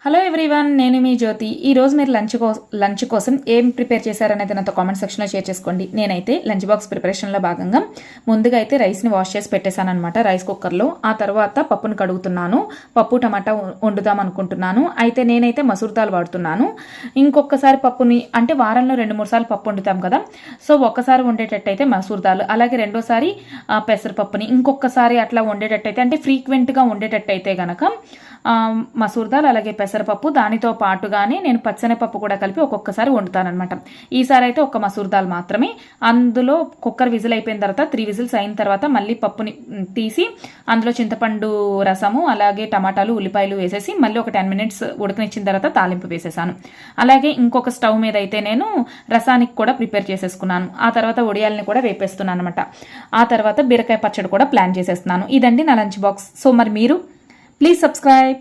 Hello everyone, నేను మీ జ్యోతి. ఈరోజు మీరు లంచ్ కోసం ఏం ప్రిపేర్ చేశారనేది నాతో కామెంట్ సెక్షన్లో షేర్ చేసుకోండి. నేనైతే లంచ్ బాక్స్ ప్రిపరేషన్లో భాగంగా ముందుగా అయితే రైస్ని వాష్ చేసి పెట్టేశాను అనమాట రైస్ కుక్కర్లో. ఆ తర్వాత పప్పును కడుగుతున్నాను. పప్పు టమాటా వండుదాం అనుకుంటున్నాను. అయితే నేనైతే మసూర్ దాల్ వాడుతున్నాను. ఇంకొకసారి పప్పుని అంటే వారంలో 2-3 సార్లు పప్పు వండుతాం కదా, సో ఒక్కసారి వండేటట్టయితే మసూర్ దాల్, అలాగే రెండోసారి పెసరపప్పుని, ఇంకొకసారి అట్లా వండేటట్టయితే అంటే ఫ్రీక్వెంట్గా వండేటట్టయితే గనక మసూర్ దాల్ అలాగే పెసరపప్పు, దానితో పాటుగానే నేను పచ్చనిపప్పు కూడా కలిపి ఒక్కొక్కసారి వండుతానమాట. ఈసారి అయితే ఒక్క మసూర్ దాల్ మాత్రమే. అందులో కుక్కర్ విజిల్ అయిపోయిన తర్వాత 3 విజిల్స్ అయిన తర్వాత మళ్ళీ పప్పుని తీసి అందులో చింతపండు రసము అలాగే టమాటాలు ఉల్లిపాయలు వేసేసి మళ్ళీ ఒక 10 మినిట్స్ ఉడకనిచ్చిన తర్వాత తాలింపు వేసేసాను. అలాగే ఇంకొక స్టవ్ మీద అయితే నేను రసానికి కూడా ప్రిపేర్ చేసేసుకున్నాను. ఆ తర్వాత ఒడియాలని కూడా వేపేస్తున్నాను అనమాట. ఆ తర్వాత బీరకాయ పచ్చడి కూడా ప్లాన్ చేసేస్తున్నాను. ఇదండి నా లంచ్ బాక్స్. సో మరి మీరు ప్లీజ్ సబ్స్క్రైబ్.